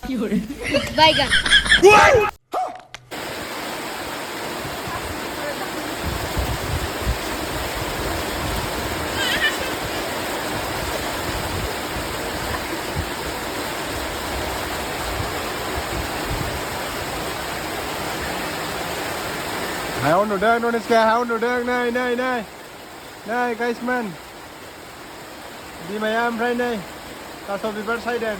Baygan. Hayao Undudwng, Dhaniskaya, Hayao Undudwng, नै guysman. बिमाया ओमफ्राय नै थास' बिबार सायदों।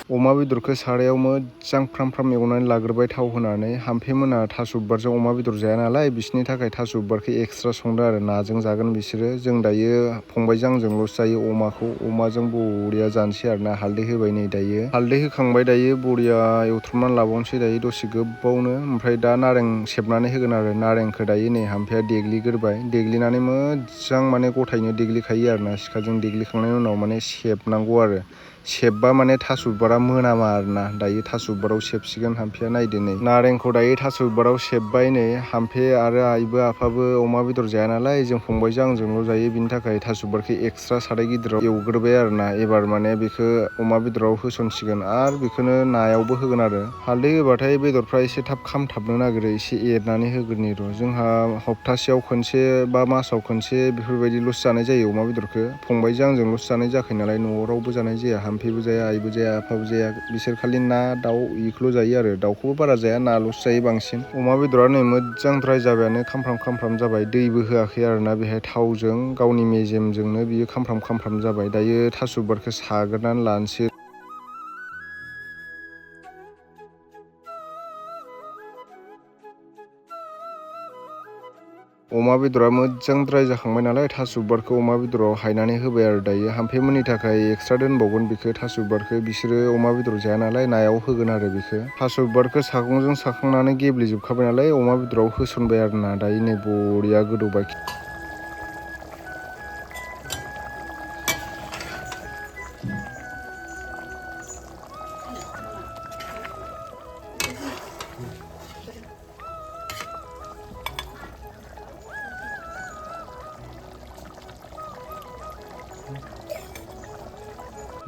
अमा बेदरखौ सारायाव मोजां फ्राम फ्राम एवनानै लाग्रोबाय थाव होनानै हाम्फेमोना थास' बिबारजों अमा बेदर जाया नालाय बिसोरनि थाखाय थास' बिबारखौ एक्सट्रा संदों आरो नाजों जागोन बिसोरो जों दायो फंबायजों आंजोंल'सो जायो अमाजों बरिया जानोसै आरो ना हालदै होबाय नै दायो हालदै होखांबाय दायो बरिया एवथ्रमनानै लाबावनोसै दायो दसे गोबावनो ओमफ्राय दा नारें सेबनानै होगोन आरो नारेंखौ दायो नै हाम्फेया देग्लिग्रोबाय देग्लिनानै मोजां माने गथायैनो देग्लिखायो आरो ना सिखाजों देग्लिखांनायनि उनाव माने सेबनांगौ आरो सेबबा माने थास' बिबारा मोनामा आरोना दायो थास' बिबाराव सेबसिगोन हाम्फेया नायदो नै नारेंखौ दायो थास' बिबाराव सेबबाय नै हाम्फे आरो आइबो आफाबो अमा बेदर जाया नालाय जों फंबायजों आंजोंल' जायो बिनि थाखाय थास' बिबारखौ एक्सट्रा साराय गिदिराव एवग्रोबाय आरोना एबार माने बेखौ अमा बेदराव होसनसिगोन आरो बेखौनो नायावबो होगोन आरो हालदै होबाथाय बेदरफ्रा एसे थाब खामथाबनो नागिरो एसे एरनानै होग्रोनि र' जोंहा हप्तासेयाव खनसे बा मासाव खनसे बेफोरबायदिल'सो जानाय जायो अमा बेदरखौ फंबायजों आंजोंल'सो जानाय जाखायो नालाय न'आव रावबो जानाय जाया हाम्फेबो जाया आइबो जाया आफाबो जाया बिसोर खालि ना दाउ बेखौल' जायो आरो दाउखौबो बारा जाया नाल'सो जायो बांसिन अमा बेदरा नै मोजां द्राय जाबायानो खामफ्राम जाबाय दैबो होआखै आरोना बेहाय थावजों गावनि मेजेमजोंनो बियो खामफ्राम जाबाय दायो थास' बिबारखौ साग्रोनानै लानोसै अमा बेदरा मोजां द्राय जाखांबाय नालाय थास' बिबारखौ अमा बेदराव हायनानै होबाय आरो दायो हाम्फेमोननि थाखाय एक्सट्रा दोनबावगोन बेखौ थास' बिबारखौ बिसोरो अमा बेदर जाया नालाय नायाव होगोन आरो बेखौ थास' बिबारखौ सागंजों साखांनानै गेब्लेजोबखाबाय नालाय अमा बेदराव होसनबाय आरोना दायो नै बरिया गोदौबाय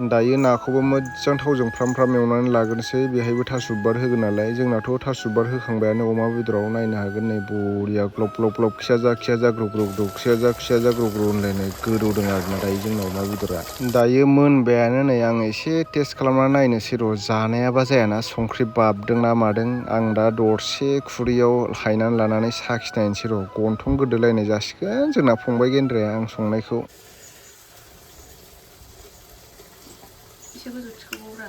दायो नाखौबो मोजां थावजों फ्राम एवनानै लाग्रोनोसै बेहायबो थास' बिबार होगोन नालाय जोंनाथ' थास' बिबार होखांबायानो अमा बेदराव नायनो हागोन नै बरिया ग्लब खिया जा ग्रुब खिया जा ग्रुब होनलायनाय गोदौदों आरोना दायो जोंना अमा बेदरा दायो मोनबायानो नै आं एसे टेस्ट खालामनानै नायनोसै र' जानायाबा जायाना संख्रि बाबदों ना मादों आं दा दरसे खुरैयाव हायनानै लानानै साखिनायनोसै र' गन्थं गोदोलायनाय जासिगोन जोंना फंबाय गेन्द्राया आं संनायखौ एसे गोजौ थिखोबावब्रा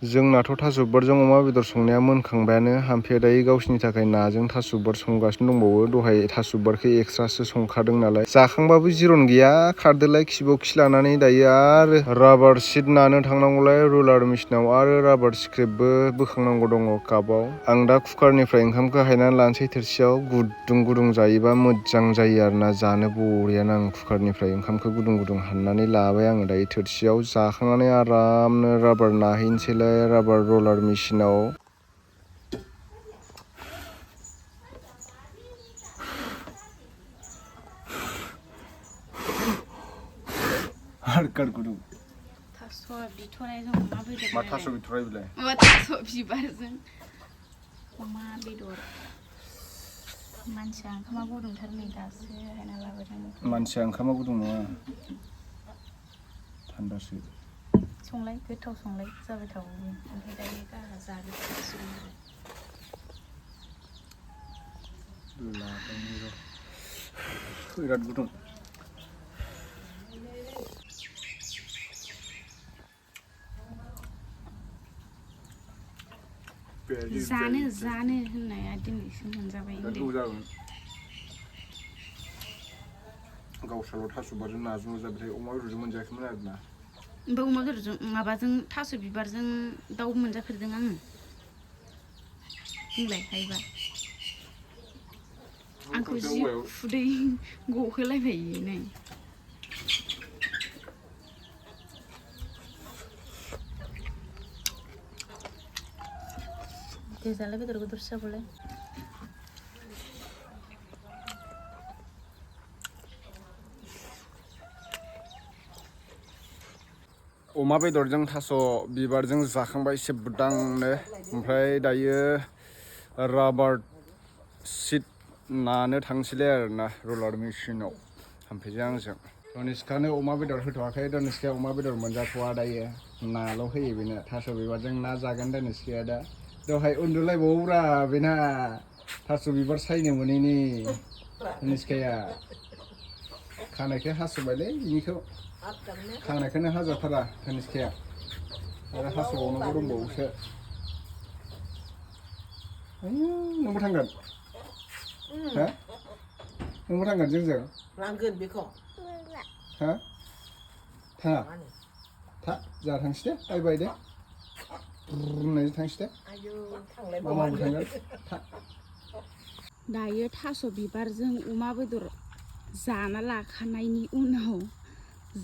जोंनाथ' थास' बिबारजों अमा बेदर संनाया मोनखांबायानो हाम्फेया दायो गावसिनि थाखाय नाजों थास' बिबार संगासिनो दंबावो दहाय थास' बिबारखौ एक्सट्रासो संखादों नालाय जाखांबाबो जिरन गैया खारदोलाय खिबाव खि लानानै दायो आरो राबार सिट नानो थांनांगौलाय रुलार मेसिनाव आरो राबार स्क्रेपबो बोखांनांगौ दङ कापाव आं दा कुकारनिफ्राय ओंखामखौ हायनानै लानोसै थोरसियाव गुदुं जायोबा मोजां जायो आरोना जानो बरियानो आं कुकारनिफ्राय ओंखामखौ गुदुं हाननानै लाबाय आङो दायो थोरसियाव जाखांनानै आरामनो राबार नाहैनोसैलाय राबार रलार मेसिनाव गुदुं थास' बिथ'रायजों अमा बेदर मा थास' बिथ'राय बिलाय माबा थास' बिबारजों अमा बेदर मानसिया ओंखामा गुदुंथार नै दासो हायना लाबोदों मानसिया ओंखामा गुदुं नङा थान्दासो संलाय गोथाव संलाय जाबाय थावो ओमफ्राय दायो गाहा जाबोसिगोन आरो बिराद गुदुं जानो होननाया दिनैसो मोनजाबाय गावस्राल' थास' बिबारजों नाजों जाबाथाय अमा बेदरजों मोनजायाखैमोन आरोना ओमफ्राय अमा बेदरजों माबाजों थास' बिबारजों दाउ मोनजाफेरदों आङो बुंलाय हायोबा आंखौ जि खुदै गहोलायबाय नै गेजालाय बेदर बेदरसो जाबालाय अमा बेदरजों थास' बिबारजों जाखांबाय एसे बुदांनो ओमफ्राय दायो राबार सिट नानो थांसैलाय आरोना रलार मेचिनाव हाम्फैजों आंजों धनिस्कानो अमा बेदर होथ'वाखै धनिस्काया अमा बेदर मोनजाथ'वा दायो नाल' होयो बेनो थास' बिबारजों ना जागोन धनिस्काया दा दहाय उन्दुलायबावोब्रा बेना थास' बिबार सायनो मोनैनि धनिस्काया खानायखौ हास'बायलै बिनिखौ खानायखौनो हाजाथारा धनिस्काया आरो हास'बावनांगौ दंबावोसो नोंबो थांगोन हा नोंबो थांगोन जोंजों लांगोन बेखौ हा थाङा था जोंहा थांसै दे बाय बाय दे बुंनायजों थांसै दे मामाबो थांगोन था दायो थास' बिबारजों अमा बेदर जाना लाखानायनि उनाव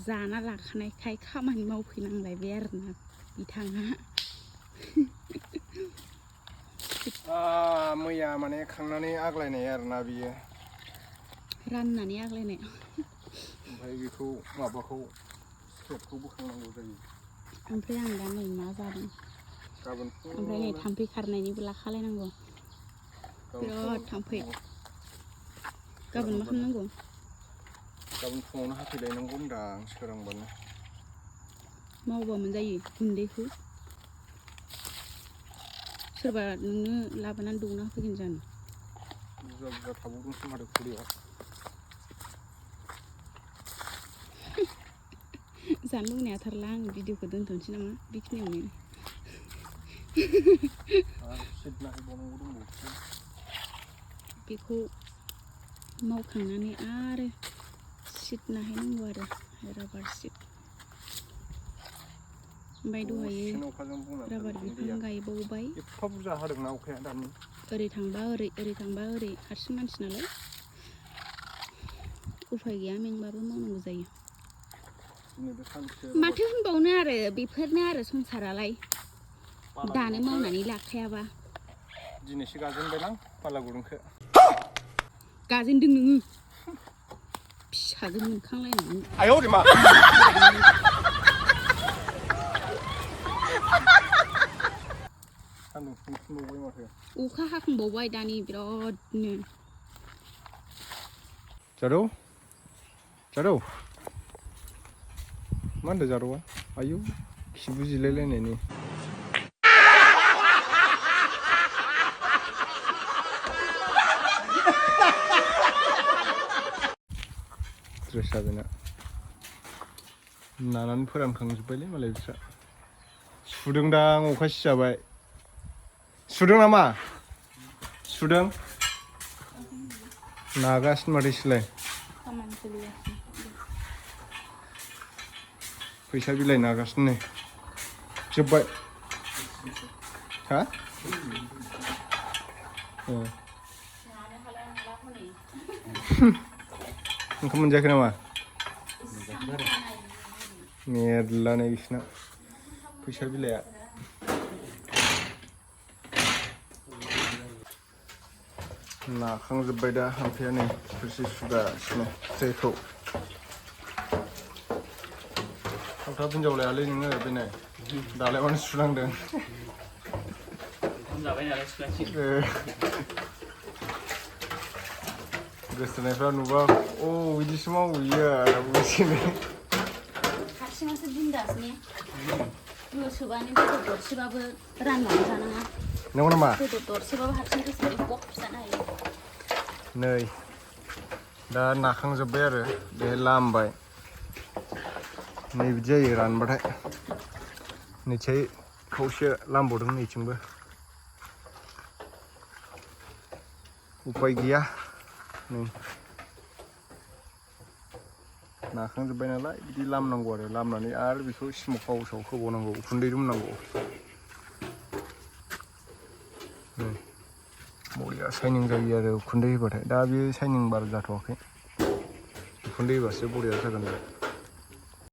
जाना लाखानायखाय खामानि मावफैनांलायबाय आरोना बिथाङा मैया माने खांनानै आग्लायनाय आरोना बियो राननानै आग्लायनाय ओमफ्राय बेखौ माबाखौ स्टेपखौ बोखांनांगौ जायो ओमफ्राय आं दा नै मा जादों ओमफ्राय नै थाम्फै खारनायनिबो लाखालायनांगौ बिराद थाम्फै गाबोन मा खालामनांगौ गाबोन फुङावनो हाफैलायनांगौ होनदां सोरांबानो मावबा मोनजायो गुन्दैखौ सोरबा नोंनो लाबोनानै दौना होफैगोन जानो बुरजा बुरजा थाबावदोंसो माथो खुरैयाव जानो लुगैनायाथारला आं भिडिअखौ दोनथ'नोसै नामा बेखिनियावनो बेखौ मावखांनानै आरो सिट नाहैनांगौ आरो राबार सिट ओमफ्राय दहायो राबार बिफां गायबावबाय एफा बुरजा हादोंना अखाया दानि ओरै थांबा ओरै ओरै थांबा ओरै हारसिं मानसि नालाय उफाय गैया मेंबाबो मावनांगौ जायो माथो होनबावनो आरो बेफोरनो आरो संसारालाय दानो मावनानै लाखायाबा दिनैसो गाजेनबायलां बाला गुदुंखौ गाजेनदों नोङो फिसाजो मोनखांलायनानै आयौ मा अखा हाखांबावबाय दानि बिरादनो जारौ जारौ मा होनदों जारौआ आयौ खिबु जिलायलायनायनि ड्रेसा बेना नानानै फोरानखांजोब्बायलै मालाय बिस्रा सुदोंदां अखा सिजाबाय सुदों नामा सुदों नागासिनो माथो इसोरलाय फैसा बिलाइ नागासिनो नै जोब्बाय हा ओंखाम मोनजायाखै नामा मेरला नै बिसिना फैसा बिलाइआ नाखांजोब्बाय दा हाम्फैया नै थोरसि सुगासिनो ट्रेखौ थाब थाब हिनजाव लायालै नोङो बेनो दालाय मानो सुनांदों गोसोनायफ्रा नुबा अ बिदिसो मावो इयो बुजिनो हारसिङासो बिन्दास ने गोसोबानो बेदर दरसेबाबो राननानै जानाङा नंगौ नामा बेदर दरसेबाबो हारसिं गोसोबायदि बब जानो हायो नै दा नाखांजोब्बाय आरो बे लामबाय नै बिदि जायो रानबाथाय नैथिहाय खावसे लामबावदों नैथिंबो उफाय गैया नै नाखांजोब्बाय नालाय बिदि लामनांगौ आरो लामनानै आरो बेखौ स्मक हाउसाव होबावनांगौ उखुन्दै दुमनांगौ बरिया साइनिं जायो आरो उखुन्दै होबाथाय दा बे साइनिं बारा जाथ'वाखै उखुन्दै होबासो बरिया जागोन आरो